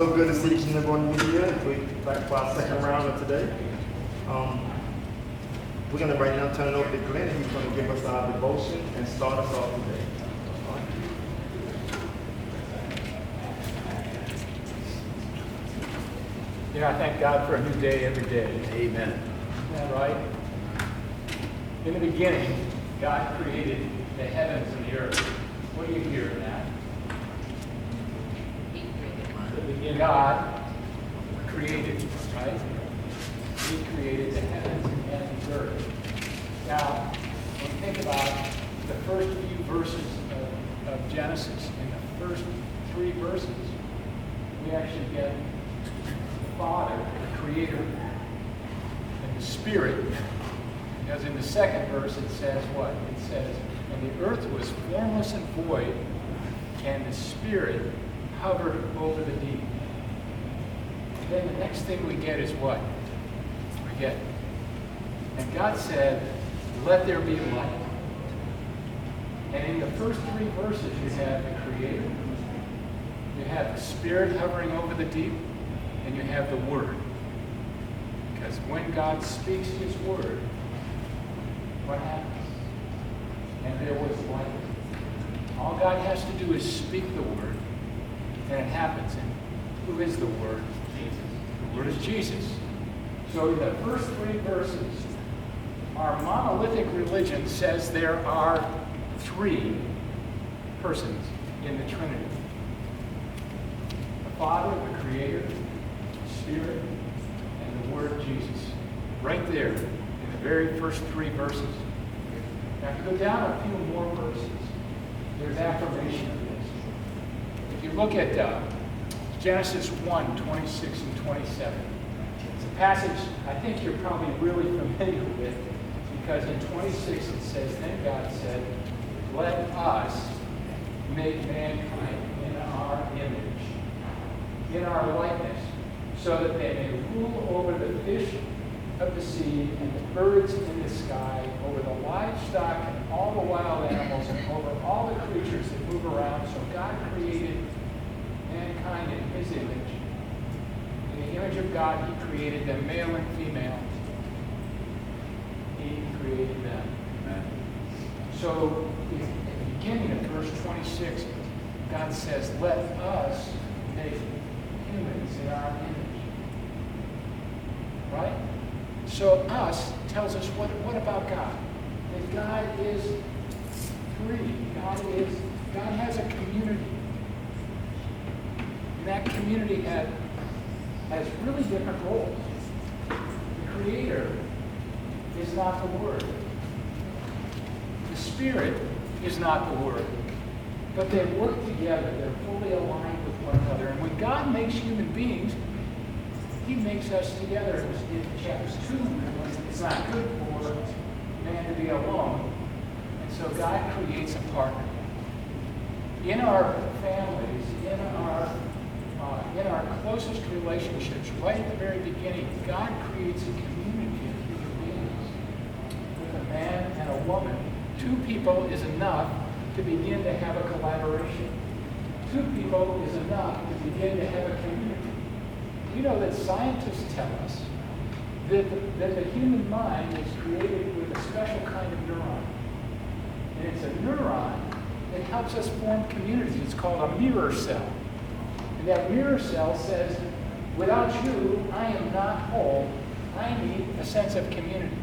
So good to see each and every one of you here. We're back for our second round of today. We're going to right now turn it over to Glenn. He's going to give us our devotion and start us off today. You know, I thank God for a new day every day. Amen. Isn't that right? In the beginning, God created the heavens and the earth. What do you hear in that? God created, right? He created the heavens and the earth. Now, when you think about the first few verses of Genesis, in the first 3 verses, we actually get the Father, the Creator, and the Spirit. Because in the second verse it says what? It says, and the earth was formless and void, and the Spirit hovered over the deep. Then the next thing we get is what? We get, and God said, let there be light. And in the first 3 verses you have the Creator, you have the Spirit hovering over the deep, and you have the Word. Because when God speaks His Word, what happens? And there was light. All God has to do is speak the Word, and it happens. And who is the Word? Jesus. The Word is Jesus. So in the first 3 verses, our monolithic religion says there are 3 persons in the Trinity. The Father, the Creator, the Spirit, and the Word Jesus. Right there in the very first 3 verses. Now if you go down a few more verses, there's affirmation of this. If you look at Genesis 1, 26 and 27, it's a passage I think you're probably really familiar with, because in 26 it says, then God said, let us make mankind in our image, in our likeness, so that they may rule over the fish of the sea and the birds in the sky, over the livestock and all the wild animals, and over all the creatures that move around. So God created mankind in His image. In the image of God, He created them, male and female. He created them. Amen. So at the beginning of verse 26, God says, let us make humans in our image. Right? So us tells us what about God? That God is 3. God has a community. And that community has really different roles. The Creator is not the Word. The Spirit is not the Word. But they work together. They're fully aligned with one another. And when God makes human beings, He makes us together. In chapter 2, it's not good for man to be alone. And so God creates a partner. In our families, in our closest relationships, right at the very beginning, God creates a community of human beings. With a man and a woman, 2 people is enough to begin to have a collaboration. 2 people is enough to begin to have a community. You know that scientists tell us that the human mind is created with a special kind of neuron. And it's a neuron that helps us form communities. It's called a mirror cell. And that mirror cell says, without you, I am not whole. I need a sense of community.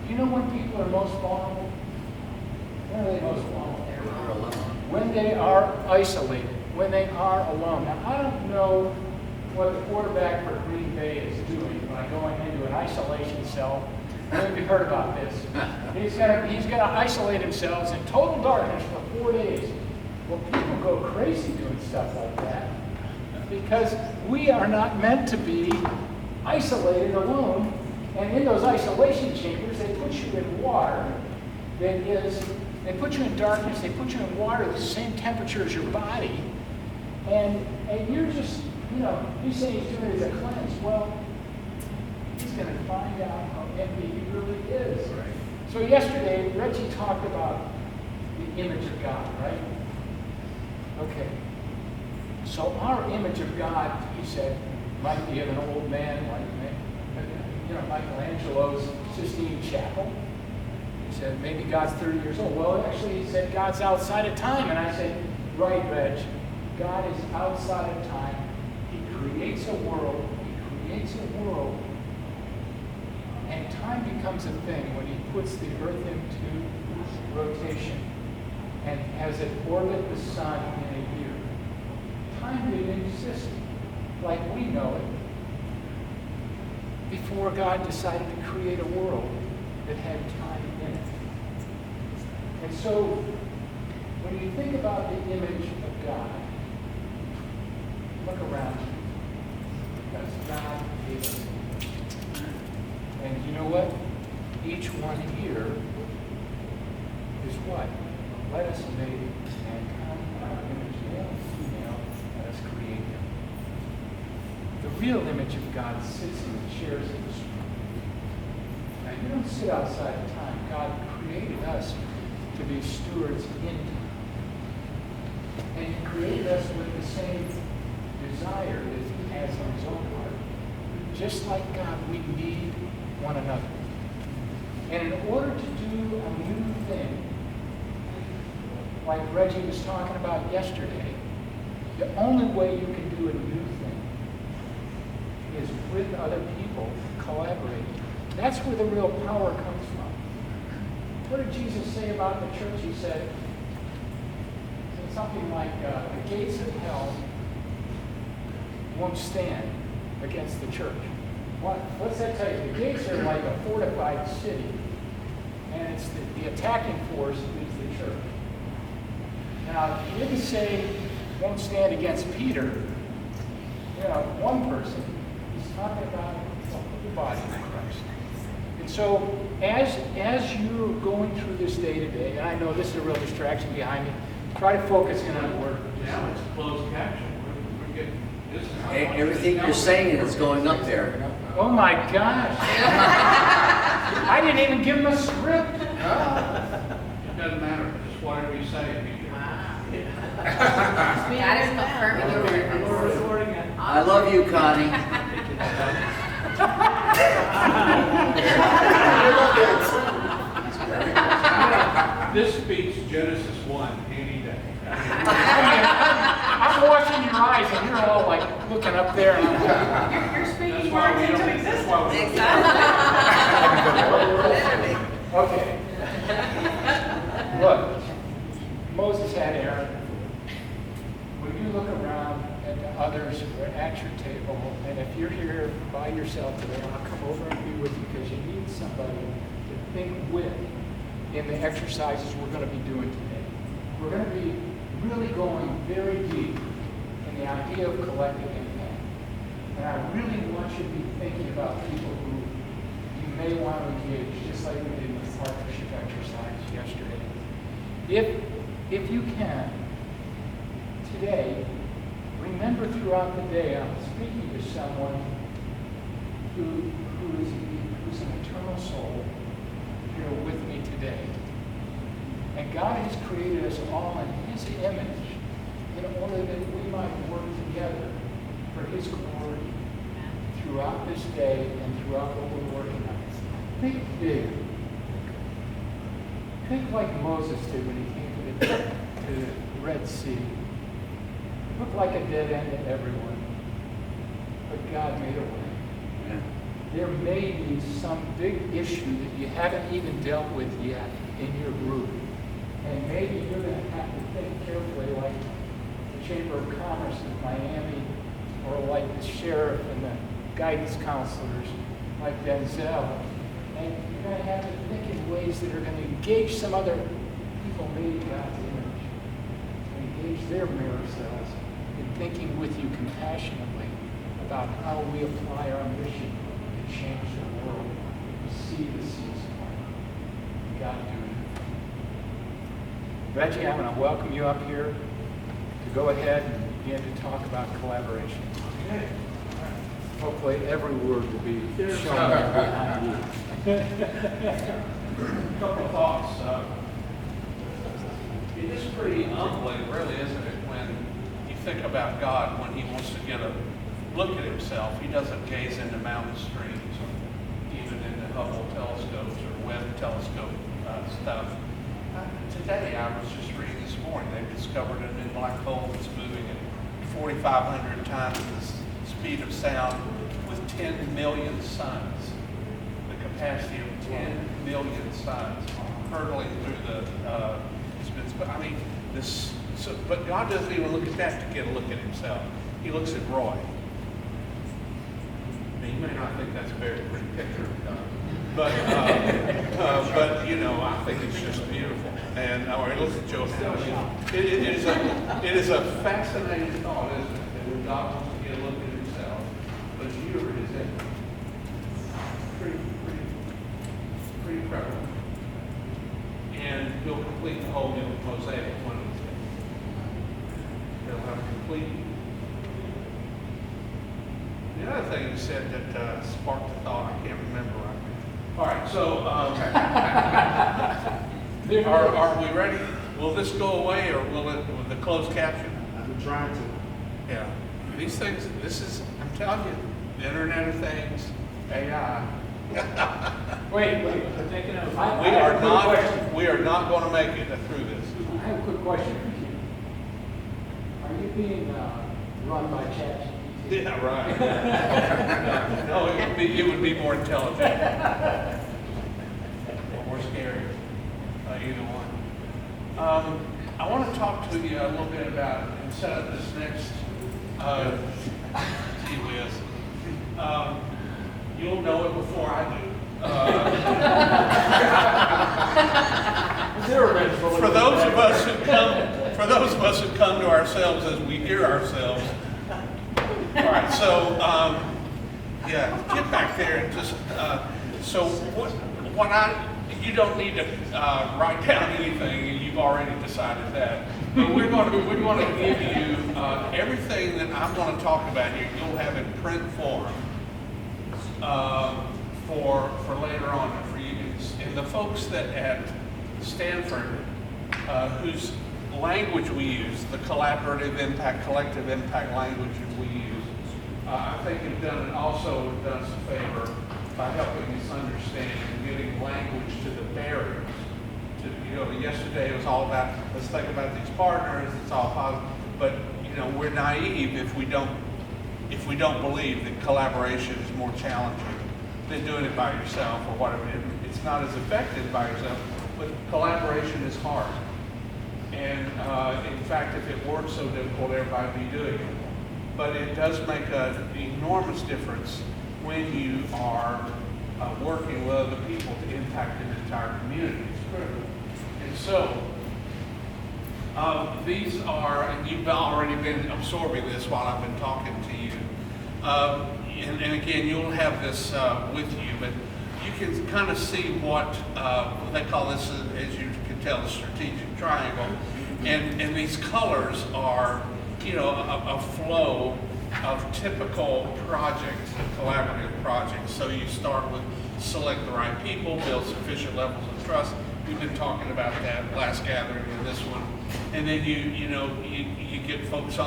You know when people are most vulnerable? When are they most vulnerable? When they are isolated. When they are alone. Now, I don't know what the quarterback for Green Bay is doing by going into an isolation cell. I don't know if you've heard about this. He's got to isolate himself in total darkness for 4 days. Well, people go crazy doing stuff like that because we are not meant to be isolated alone. And in those isolation chambers, they put you in water they put you in darkness, they put you in water the same temperature as your body, and you're just, he's saying he's doing it as a cleanse. Well, he's going to find out how empty he really is. Right. So yesterday, Reggie talked about the image of God, right? Okay. So our image of God, he said, might be of an old man like Michelangelo's Sistine Chapel. He said, maybe God's 30 years old. Well, actually, he said, God's outside of time. And I said, right, Reg, God is outside of time. He creates a world. He creates a world. And time becomes a thing when he puts the earth into rotation and has it orbit the sun in a year. Time didn't exist like we know it before God decided to create a world that had time in it. And so, when you think about the image of God, look around you. Because God gave us an image. And you know what? Each one here is what? Let us make mankind in our image, male and female, let us create them. The real image of God sits in the chairs of the throne. Now, you don't sit outside of time. God created us to be stewards in time. And he created us with the same desire that he has in his own heart. Just like God, we need one another. And in order to do a new thing, like Reggie was talking about yesterday, the only way you can do a new thing is with other people collaborating. That's where the real power comes from. What did Jesus say about the church? He said something like, the gates of hell won't stand against the church. What's that tell you? The gates are like a fortified city, and it's the attacking force is the church. Now, he didn't say won't stand against Peter, one person. He's talking about the body of Christ. And so, as you're going through this day to day, and I know this is a real distraction behind me, try to focus in on the word. Now it's closed caption. We're getting this. Everything you're saying is going up there. Oh my gosh! I didn't even give him a script. It doesn't matter. Just whatever you say. That is confirming your word. Recording it. I love you, Connie. This beats Genesis 1 any day. I'm watching your eyes, and you're all like looking up there. And I'm like, You're That's speaking why words we into don't. existence. That's why we don't. Exactly. okay. Look, Moses had Aaron. When you look around at the others who are at your table, and if you're here by yourself today, I'll come over and be with you because you need somebody to think with in the exercises we're going to be doing today. We're going to be really going very deep in the idea of collective impact. And I really want you to be thinking about people who you may want to engage, just like we did in the partnership exercise yesterday. If you can, today, remember throughout the day, I'm speaking to someone who's an eternal soul here with me today. And God has created us all in his image in order that we might work together for his glory throughout this day and throughout what we're working on. Think big. Think like Moses did when he came to the Red Sea. It looked like a dead end to everyone, but God made a way. Yeah. There may be some big issue that you haven't even dealt with yet in your group. And maybe you're going to have to think carefully, like the Chamber of Commerce in Miami, or like the sheriff and the guidance counselors, like Denzel. And you're going to have to think in ways that are going to engage some other people made in God's image. Engage their mirror cells in thinking with you compassionately about how we apply our mission to change the world, to see the seas part. God do it. Reggie, I'm going to welcome you up here to go ahead and begin to talk about collaboration. Okay. Hopefully every word will be shown behind you. A couple of thoughts. It is pretty humbling, really, isn't it, when you think about God when he wants to get a look at himself, he doesn't gaze into mountain streams or even into Hubble telescopes or Webb telescope stuff. Today, I was just reading this morning, they've discovered a new black hole that's moving at 4,500 times the speed of sound with 10 million suns. The capacity of 10 million suns hurtling through the space. But I mean, this. So, but God doesn't even look at that to get a look at himself. He looks at Roy. Now, you may not think that's a very pretty picture of God, but you know, I think it's just beautiful. And or he looks at Johanna. It is a fascinating thought, isn't it? That when God wants to get a look at himself, but you are his image. Pretty prevalent. And he'll complete the whole new mosaic one of these days. He'll have complete. The other thing he said that sparked the thought, I can't remember right now. All right, so are we ready? Will this go away, or will the closed caption? I've been trying to. Yeah. These things, this is, I'm telling you, the Internet of Things, AI. Wait, I'm thinking of. We are not going to make it through this. I have a quick question for you. Are you being run by ChatGPT? Yeah, right. No, it would be more intelligent. Or more scary. Either one. I want to talk to you a little bit about, and set up this next, gee whiz. You'll know it before I do. For those of us who come to ourselves as we hear ourselves. All right, so yeah, get back there and just. So you don't need to write down anything. You've already decided that. But we're going to give you everything that I'm going to talk about here. You'll have in print form. For later on and for you. And the folks that at Stanford, whose language we use, the collaborative impact, collective impact language that we use, I think have done us a favor by helping us understand and giving language to the barriers. Yesterday it was all about, let's think about these partners, it's all positive, but we're naive if we don't believe that collaboration is more challenging than doing it by yourself or whatever. It's not as effective by yourself, but collaboration is hard. And in fact, if it weren't so difficult, everybody would be doing it. But it does make an enormous difference when you are working with other people to impact an entire community. It's critical. And so, these are, and you've already been absorbing this while I've been talking to you. And again, you'll have this with you, but you can kind of see what they call this, as you can tell, the strategic triangle. And these colors are, a flow of typical projects, collaborative projects. So you start with select the right people, build sufficient levels of trust. We've been talking about that last gathering and this one. And then you get folks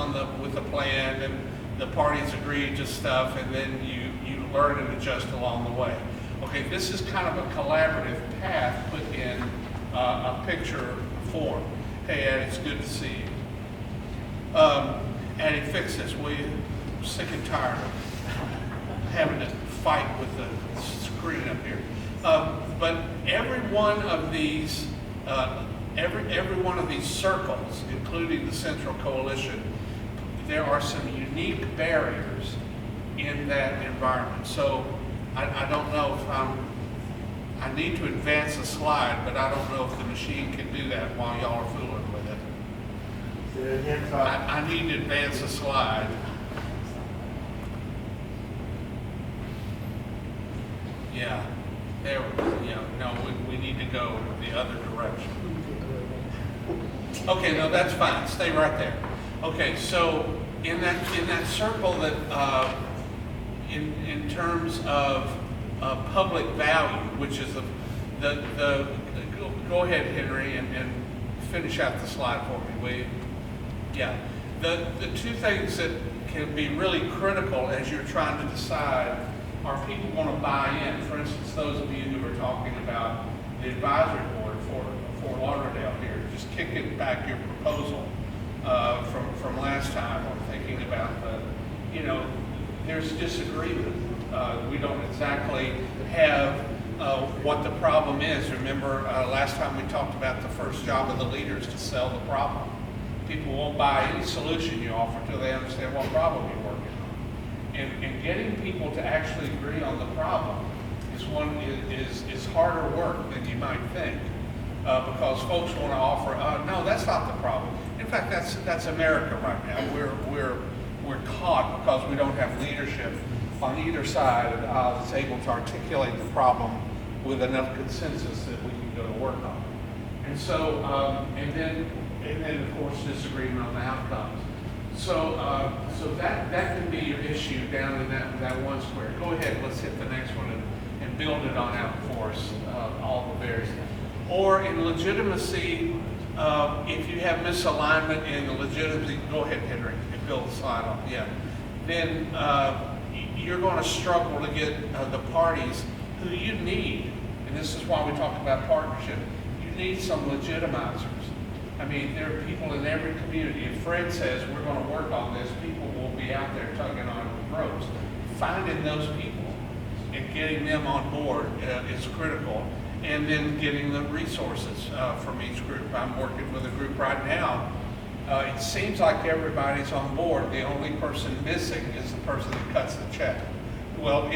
with a plan, and the parties agree to stuff, and then you learn and adjust along the way. Okay, this is kind of a collaborative path put in a picture form. Hey, Ed, it's good to see you. Addie, fix this, will you? I'm sick and tired of having to fight with the screen up here. But every one of these circles, including the Central Coalition, there are some unique barriers in that environment. So I don't know if I need to advance a slide, but I don't know if the machine can do that while y'all are fooling with it. I need to advance a slide. Yeah, there we go. Yeah, no, we need to go the other direction. Okay, no, that's fine. Stay right there. Okay, so in that circle that in terms of public value, which is the go ahead, Henry, and finish out the slide for me, will you? Yeah, The two things that can be really critical as you're trying to decide, are people going to buy in? For instance, those of you who are talking about the advisory board for Fort Lauderdale here, just kicking back your proposal from last time, or thinking about there's disagreement. We don't exactly have what the problem is. Remember, last time we talked about the first job of the leader is to sell the problem. People won't buy any solution you offer until they understand what problem you're working on. And getting people to actually agree on the problem is harder work than you might think, because folks want to offer, no, that's not the problem. In fact, that's America right now. We're caught because we don't have leadership on either side that's able to articulate the problem with enough consensus that we can go to work on. And so, and then of course disagreement on the outcomes. So that can be your issue down in that one square. Go ahead, let's hit the next one and build it on out for us, all the various. Or in legitimacy, if you have misalignment in the legitimacy, go ahead, Henry, and build the slide on, yeah. Then you're going to struggle to get the parties who you need, and this is why we talk about partnership. You need some legitimizers. I mean, there are people in every community. If Fred says we're going to work on this, people will be out there tugging on it with ropes. Finding those people and getting them on board is critical, and then getting the resources from each group. I'm working with a group right now. It seems like everybody's on board. The only person missing is the person that cuts the check. Well,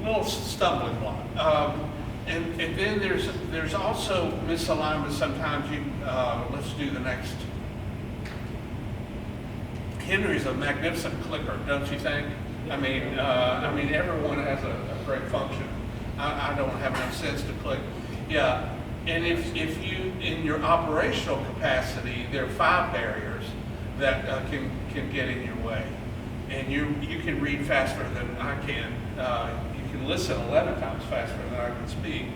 little stumbling block. And then there's also misalignment. Sometimes let's do the next. Henry's a magnificent clicker, don't you think? I mean, everyone has a great function. I don't have enough sense to click. Yeah, and if you, in your operational capacity, there are 5 barriers that can get in your way. And you can read faster than I can. You can listen 11 times faster than I can speak.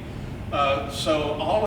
So all